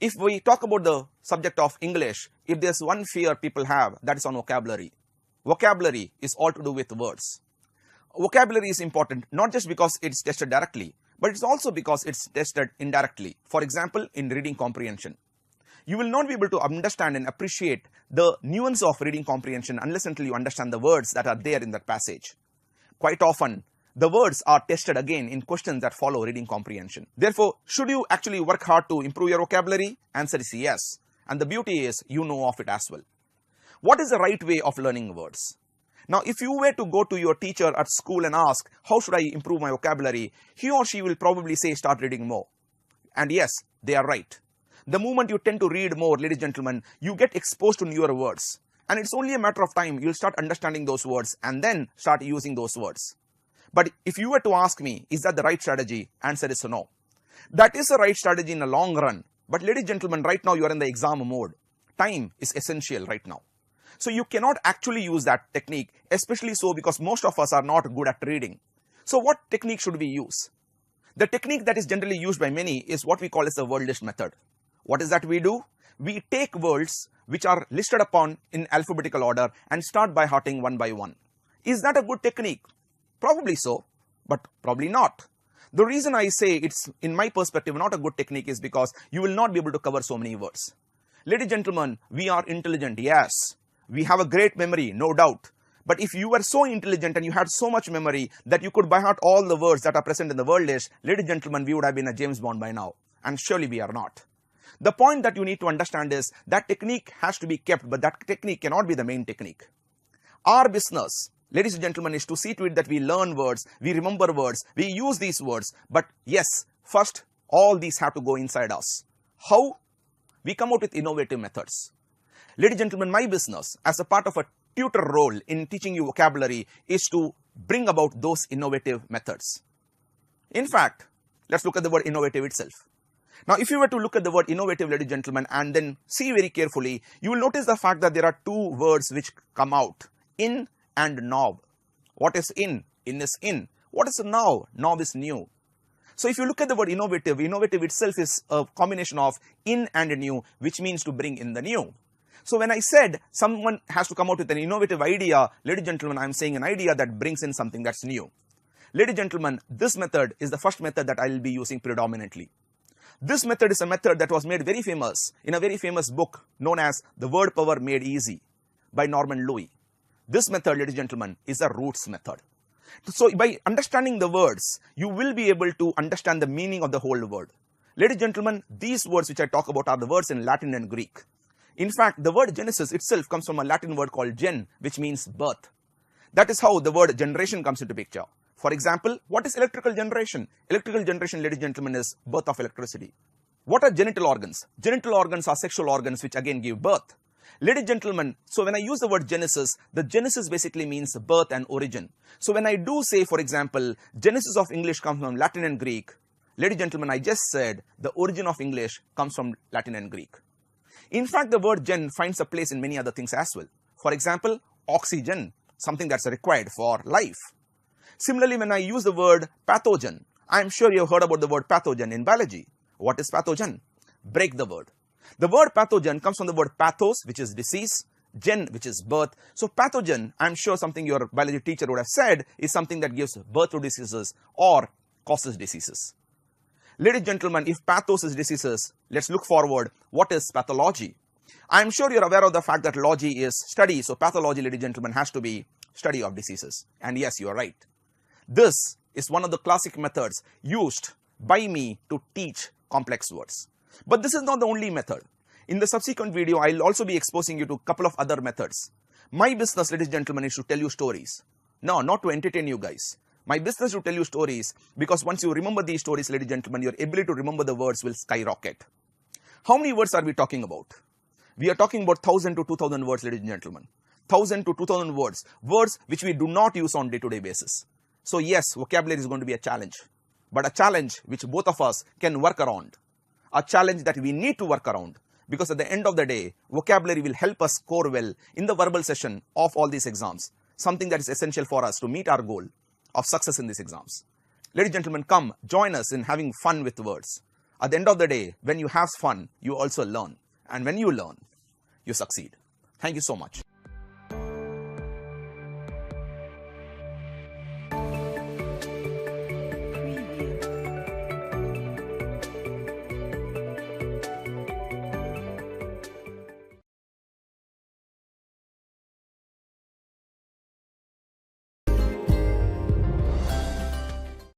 If we talk about the subject of English, if there's one fear people have, that is on vocabulary. Vocabulary is all to do with words. Vocabulary is important not just because it's tested directly, but it's also because it's tested indirectly. For example, in reading comprehension. You will not be able to understand and appreciate the nuance of reading comprehension unless until you understand the words that are there in that passage. Quite often, the words are tested again in questions that follow reading comprehension. Therefore, should you actually work hard to improve your vocabulary? Answer is yes. And the beauty is you know of it as well. What is the right way of learning words? Now, if you were to go to your teacher at school and ask, how should I improve my vocabulary? He or she will probably say, start reading more. And yes, they are right. The moment you tend to read more, ladies and gentlemen, you get exposed to newer words. And it's only a matter of time you'll start understanding those words and then start using those words. But if you were to ask me, is that the right strategy? Answer is no. That is the right strategy in the long run. But ladies and gentlemen, right now you are in the exam mode. Time is essential right now. So you cannot actually use that technique, especially so because most of us are not good at reading. So what technique should we use? The technique that is generally used by many is what we call as the word list method. What is that we do? We take words which are listed upon in alphabetical order and start by hearting one by one. Is that a good technique? Probably so, but probably not. The reason I say it's, in my perspective, not a good technique is because you will not be able to cover so many words. Ladies and gentlemen, we are intelligent, yes. We have a great memory, no doubt. But if you were so intelligent and you had so much memory that you could by heart all the words that are present in the word list, ladies and gentlemen, we would have been a James Bond by now. And surely we are not. The point that you need to understand is that technique has to be kept, but that technique cannot be the main technique. Our business, ladies and gentlemen, is to see to it that we learn words, we remember words, we use these words. But yes, first, all these have to go inside us. How? We come out with innovative methods. Ladies and gentlemen, my business, as a part of a tutor role in teaching you vocabulary, is to bring about those innovative methods. In fact, let's look at the word innovative itself. Now, if you were to look at the word innovative, ladies and gentlemen, and then see very carefully, you will notice the fact that there are two words which come out, in and now. What is in? In is in. What is now? Now is new. So if you look at the word innovative, innovative itself is a combination of in and new, which means to bring in the new. So when I said someone has to come out with an innovative idea, ladies and gentlemen, I am saying an idea that brings in something that's new. Ladies and gentlemen, this method is the first method that I will be using predominantly. This method is a method that was made very famous in a very famous book known as The Word Power Made Easy by Norman Lowy. This method, ladies and gentlemen, is a roots method. So by understanding the words, you will be able to understand the meaning of the whole word. Ladies and gentlemen, these words which I talk about are the words in Latin and Greek. In fact, the word Genesis itself comes from a Latin word called gen, which means birth. That is how the word generation comes into picture. For example, what is electrical generation? Electrical generation, ladies and gentlemen, is birth of electricity. What are genital organs? Genital organs are sexual organs which again give birth. Ladies and gentlemen, so when I use the word Genesis, the Genesis basically means birth and origin. So when I do say, for example, Genesis of English comes from Latin and Greek, ladies and gentlemen, I just said the origin of English comes from Latin and Greek. In fact, the word gen finds a place in many other things as well. For example, oxygen, something that's required for life. Similarly, when I use the word pathogen, I am sure you have heard about the word pathogen in biology. What is pathogen? Break the word. The word pathogen comes from the word pathos, which is disease, gen, which is birth. So pathogen, I am sure something your biology teacher would have said, is something that gives birth to diseases or causes diseases. Ladies and gentlemen, if pathos is diseases, let's look forward. What is pathology? I am sure you're aware of the fact that logy is study. So pathology, ladies and gentlemen, has to be study of diseases. And yes, you are right. This is one of the classic methods used by me to teach complex words. But this is not the only method. In the subsequent video, I'll also be exposing you to a couple of other methods. My business, ladies and gentlemen, is to tell you stories. No, not to entertain you guys. My business is to tell you stories because once you remember these stories, ladies and gentlemen, your ability to remember the words will skyrocket. How many words are we talking about? We are talking about 1,000 to 2,000 words, ladies and gentlemen. 1,000 to 2,000 words. Words which we do not use on day-to-day basis. So yes, vocabulary is going to be a challenge. But a challenge which both of us can work around. A challenge that we need to work around. Because at the end of the day, vocabulary will help us score well in the verbal session of all these exams. Something that is essential for us to meet our goal of success in these exams. Ladies and gentlemen, come join us in having fun with words. At the end of the day, when you have fun, you also learn. And when you learn, you succeed. Thank you so much.